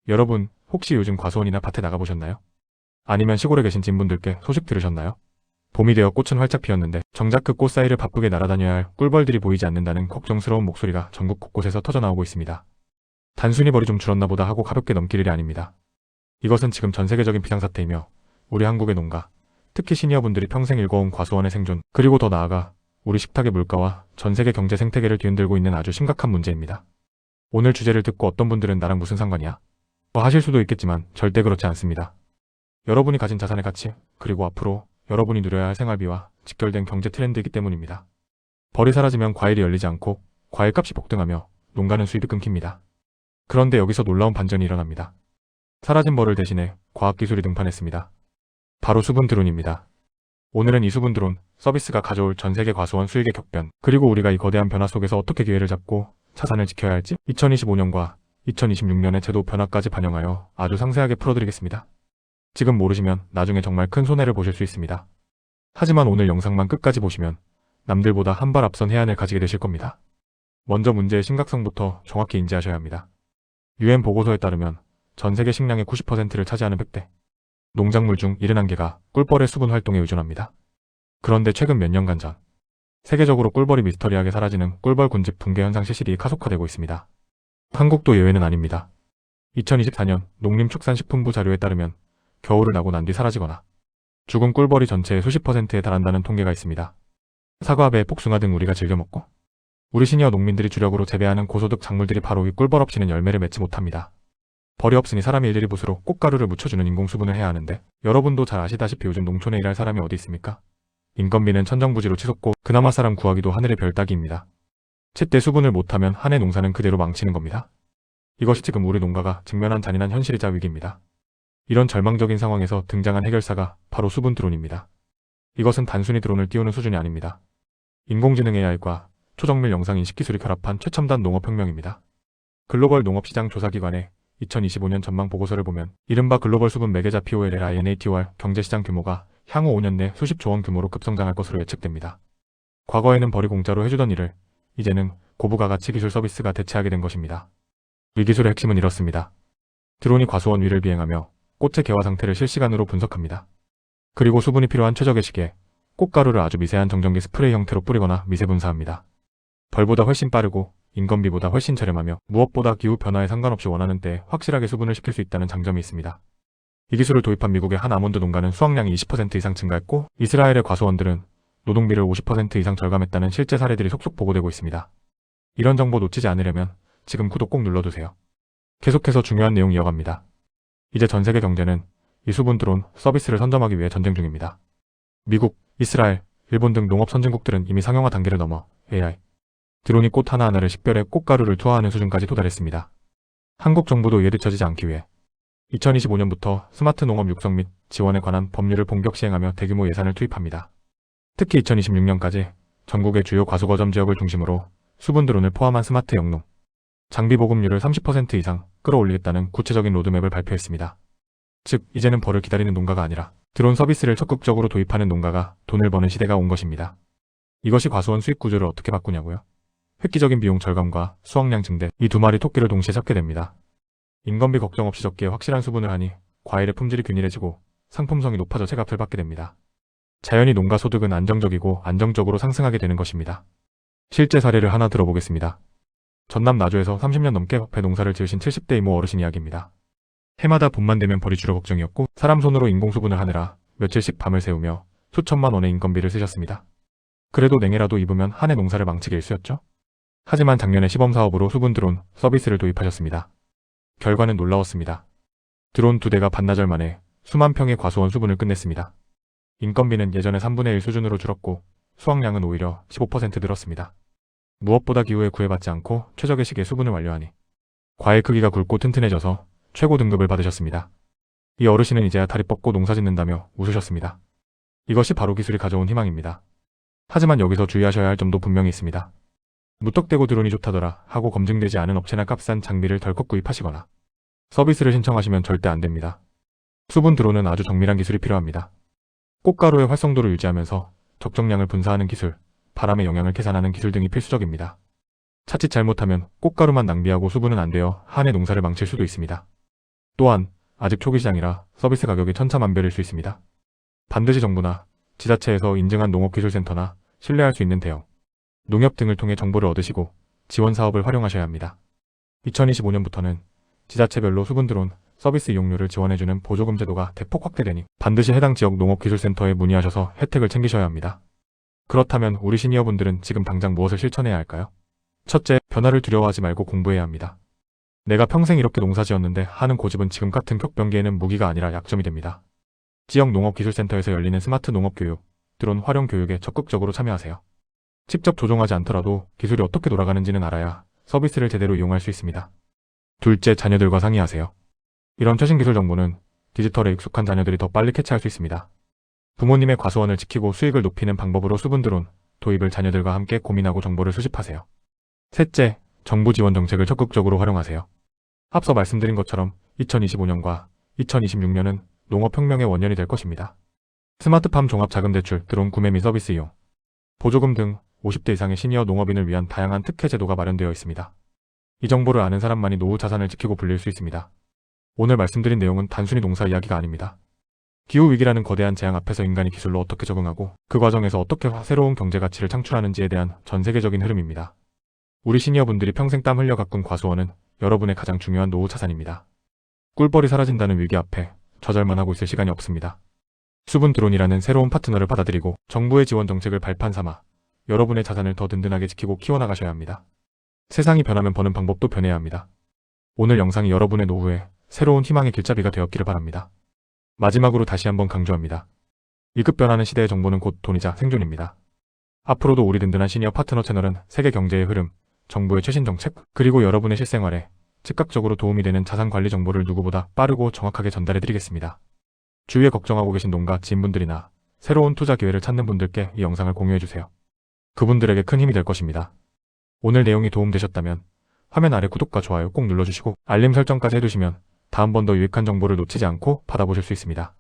여러분, 혹시 요즘 과수원이나 밭에 나가보셨나요? 아니면 시골에 계신 진분들께 소식 들으셨나요? 봄이 되어 꽃은 활짝 피었는데 정작 그 꽃 사이를 바쁘게 날아다녀야 할 꿀벌들이 보이지 않는다는 걱정스러운 목소리가 전국 곳곳에서 터져나오고 있습니다. 단순히 벌이 좀 줄었나 보다 하고 가볍게 넘길 일이 아닙니다. 이것은 지금 전 세계적인 비상사태이며 우리 한국의 농가, 특히 시니어분들이 평생 일궈온 과수원의 생존, 그리고 더 나아가 우리 식탁의 물가와 전 세계 경제 생태계를 뒤흔들고 있는 아주 심각한 문제입니다. 오늘 주제를 듣고 어떤 분들은 나랑 무슨 상관이야? 하실 수도 있겠지만 절대 그렇지 않습니다. 여러분이 가진 자산의 가치, 그리고 앞으로 여러분이 누려야 할 생활비와 직결된 경제 트렌드이기 때문입니다. 벌이 사라지면 과일이 열리지 않고 과일값이 폭등하며 농가는 수입이 끊깁니다. 그런데 여기서 놀라운 반전이 일어납니다. 사라진 벌을 대신에 과학기술이 등판했습니다. 바로 수분 드론입니다. 오늘은 이 수분 드론 서비스가 가져올 전 세계 과수원 수익의 격변, 그리고 우리가 이 거대한 변화 속에서 어떻게 기회를 잡고 자산을 지켜야 할지 2025년과 2026년의 제도 변화까지 반영하여 아주 상세하게 풀어드리겠습니다. 지금 모르시면 나중에 정말 큰 손해를 보실 수 있습니다. 하지만 오늘 영상만 끝까지 보시면 남들보다 한 발 앞선 해안을 가지게 되실 겁니다. 먼저 문제의 심각성부터 정확히 인지하셔야 합니다. UN 보고서에 따르면 전 세계 식량의 90%를 차지하는 흑대, 농작물 중 71개가 꿀벌의 수분 활동에 의존합니다. 그런데 최근 몇 년간 전 세계적으로 꿀벌이 미스터리하게 사라지는 꿀벌 군집 붕괴 현상 실실이 가속화되고 있습니다. 한국도 예외는 아닙니다. 2024년 농림축산식품부 자료에 따르면 겨울을 나고 난 뒤 사라지거나 죽은 꿀벌이 전체의 수십 %에 달한다는 통계가 있습니다. 사과, 배, 복숭아 등 우리가 즐겨 먹고 우리 시니어 농민들이 주력으로 재배하는 고소득 작물들이 바로 이 꿀벌 없이는 열매를 맺지 못합니다. 벌이 없으니 사람이 일일이 붓으로 꽃가루를 묻혀주는 인공수분을 해야 하는데 여러분도 잘 아시다시피 요즘 농촌에 일할 사람이 어디 있습니까? 인건비는 천정부지로 치솟고 그나마 사람 구하기도 하늘의 별 따기입니다. 제때 수분을 못하면 한 해 농사는 그대로 망치는 겁니다. 이것이 지금 우리 농가가 직면한 잔인한 현실이자 위기입니다. 이런 절망적인 상황에서 등장한 해결사가 바로 수분 드론입니다. 이것은 단순히 드론을 띄우는 수준이 아닙니다. 인공지능 AI과 초정밀 영상 인식 기술이 결합한 최첨단 농업혁명입니다. 글로벌 농업시장 조사기관의 2025년 전망 보고서를 보면 이른바 글로벌 수분 매개자 POLR 경제시장 규모가 향후 5년 내 수십조 원 규모로 급성장할 것으로 예측됩니다. 과거에는 벌이 공짜로 해주던 일을 이제는 고부가가치 기술 서비스가 대체하게 된 것입니다. 이 기술의 핵심은 이렇습니다. 드론이 과수원 위를 비행하며 꽃의 개화 상태를 실시간으로 분석합니다. 그리고 수분이 필요한 최적의 시기에 꽃가루를 아주 미세한 정전기 스프레이 형태로 뿌리거나 미세 분사합니다. 벌보다 훨씬 빠르고 인건비보다 훨씬 저렴하며 무엇보다 기후 변화에 상관없이 원하는 때에 확실하게 수분을 시킬 수 있다는 장점이 있습니다. 이 기술을 도입한 미국의 한 아몬드 농가는 수확량이 20% 이상 증가했고 이스라엘의 과수원들은 노동비를 50% 이상 절감했다는 실제 사례들이 속속 보고되고 있습니다. 이런 정보 놓치지 않으려면 지금 구독 꼭 눌러두세요. 계속해서 중요한 내용 이어갑니다. 이제 전 세계 경제는 이 수분 드론 서비스를 선점하기 위해 전쟁 중입니다. 미국, 이스라엘, 일본 등 농업 선진국들은 이미 상용화 단계를 넘어 AI, 드론이 꽃 하나하나를 식별해 꽃가루를 투하하는 수준까지 도달했습니다. 한국 정부도 이에 뒤처지지 않기 위해 2025년부터 스마트 농업 육성 및 지원에 관한 법률을 본격 시행하며 대규모 예산을 투입합니다. 특히 2026년까지 전국의 주요 과수거점 지역을 중심으로 수분 드론을 포함한 스마트 영농, 장비 보급률을 30% 이상 끌어올리겠다는 구체적인 로드맵을 발표했습니다. 즉, 이제는 벌을 기다리는 농가가 아니라 드론 서비스를 적극적으로 도입하는 농가가 돈을 버는 시대가 온 것입니다. 이것이 과수원 수익 구조를 어떻게 바꾸냐고요? 획기적인 비용 절감과 수확량 증대, 이 두 마리 토끼를 동시에 잡게 됩니다. 인건비 걱정 없이 적기에 확실한 수분을 하니 과일의 품질이 균일해지고 상품성이 높아져 제값을 받게 됩니다. 자연히 농가 소득은 안정적이고 안정적으로 상승하게 되는 것입니다. 실제 사례를 하나 들어보겠습니다. 전남 나주에서 30년 넘게 배 농사를 지으신 70대 이모 어르신 이야기입니다. 해마다 봄만 되면 벌이 줄어 걱정이었고 사람 손으로 인공수분을 하느라 며칠씩 밤을 새우며 수천만 원의 인건비를 쓰셨습니다. 그래도 냉해라도 입으면 한 해 농사를 망치게 일쑤였죠. 하지만 작년에 시범사업으로 수분 드론 서비스를 도입하셨습니다. 결과는 놀라웠습니다. 드론 2대가 반나절 만에 수만 평의 과수원 수분을 끝냈습니다. 인건비는 예전의 3분의 1 수준으로 줄었고 수확량은 오히려 15% 늘었습니다. 무엇보다 기후에 구애받지 않고 최적의 시기에 수분을 완료하니 과일 크기가 굵고 튼튼해져서 최고 등급을 받으셨습니다. 이 어르신은 이제야 다리 뻗고 농사 짓는다며 웃으셨습니다. 이것이 바로 기술이 가져온 희망입니다. 하지만 여기서 주의하셔야 할 점도 분명히 있습니다. 무턱대고 드론이 좋다더라 하고 검증되지 않은 업체나 값싼 장비를 덜컥 구입하시거나 서비스를 신청하시면 절대 안됩니다. 수분 드론은 아주 정밀한 기술이 필요합니다. 꽃가루의 활성도를 유지하면서 적정량을 분사하는 기술, 바람의 영향을 계산하는 기술 등이 필수적입니다. 자칫 잘못하면 꽃가루만 낭비하고 수분은 안 되어 한 해 농사를 망칠 수도 있습니다. 또한 아직 초기 시장이라 서비스 가격이 천차만별일 수 있습니다. 반드시 정부나 지자체에서 인증한 농업기술센터나 신뢰할 수 있는 대형 농협 등을 통해 정보를 얻으시고 지원 사업을 활용하셔야 합니다. 2025년부터는 지자체별로 수분 드론 서비스 이용료를 지원해주는 보조금 제도가 대폭 확대되니 반드시 해당 지역 농업기술센터에 문의하셔서 혜택을 챙기셔야 합니다. 그렇다면 우리 시니어분들은 지금 당장 무엇을 실천해야 할까요? 첫째, 변화를 두려워하지 말고 공부해야 합니다. 내가 평생 이렇게 농사지었는데 하는 고집은 지금 같은 격변기에는 무기가 아니라 약점이 됩니다. 지역 농업기술센터에서 열리는 스마트 농업교육, 드론 활용 교육에 적극적으로 참여하세요. 직접 조종하지 않더라도 기술이 어떻게 돌아가는지는 알아야 서비스를 제대로 이용할 수 있습니다. 둘째, 자녀들과 상의하세요. 이런 최신 기술 정보는 디지털에 익숙한 자녀들이 더 빨리 캐치할 수 있습니다. 부모님의 과수원을 지키고 수익을 높이는 방법으로 수분 드론 도입을 자녀들과 함께 고민하고 정보를 수집하세요. 셋째, 정부 지원 정책을 적극적으로 활용하세요. 앞서 말씀드린 것처럼 2025년과 2026년은 농업혁명의 원년이 될 것입니다. 스마트팜 종합자금대출, 드론 구매 및 서비스 이용, 보조금 등 50대 이상의 시니어 농업인을 위한 다양한 특혜 제도가 마련되어 있습니다. 이 정보를 아는 사람만이 노후 자산을 지키고 불릴 수 있습니다. 오늘 말씀드린 내용은 단순히 농사 이야기가 아닙니다. 기후위기라는 거대한 재앙 앞에서 인간이 기술로 어떻게 적응하고 그 과정에서 어떻게 새로운 경제 가치를 창출하는지에 대한 전 세계적인 흐름입니다. 우리 시니어분들이 평생 땀 흘려 가꾼 과수원은 여러분의 가장 중요한 노후 자산입니다. 꿀벌이 사라진다는 위기 앞에 좌절만 하고 있을 시간이 없습니다. 수분 드론이라는 새로운 파트너를 받아들이고 정부의 지원 정책을 발판 삼아 여러분의 자산을 더 든든하게 지키고 키워나가셔야 합니다. 세상이 변하면 버는 방법도 변해야 합니다. 오늘 영상이 여러분의 노후에 새로운 희망의 길잡이가 되었기를 바랍니다. 마지막으로 다시 한번 강조합니다. 1급 변하는 시대의 정보는 곧 돈이자 생존입니다. 앞으로도 우리 든든한 시니어 파트너 채널은 세계 경제의 흐름, 정부의 최신 정책, 그리고 여러분의 실생활에 즉각적으로 도움이 되는 자산 관리 정보를 누구보다 빠르고 정확하게 전달해드리겠습니다. 주위에 걱정하고 계신 농가 지인분들이나 새로운 투자 기회를 찾는 분들께 이 영상을 공유해주세요. 그분들에게 큰 힘이 될 것입니다. 오늘 내용이 도움되셨다면 화면 아래 구독과 좋아요 꼭 눌러주시고 알림 설정까지 해두시면 다음번 더 유익한 정보를 놓치지 않고 받아보실 수 있습니다.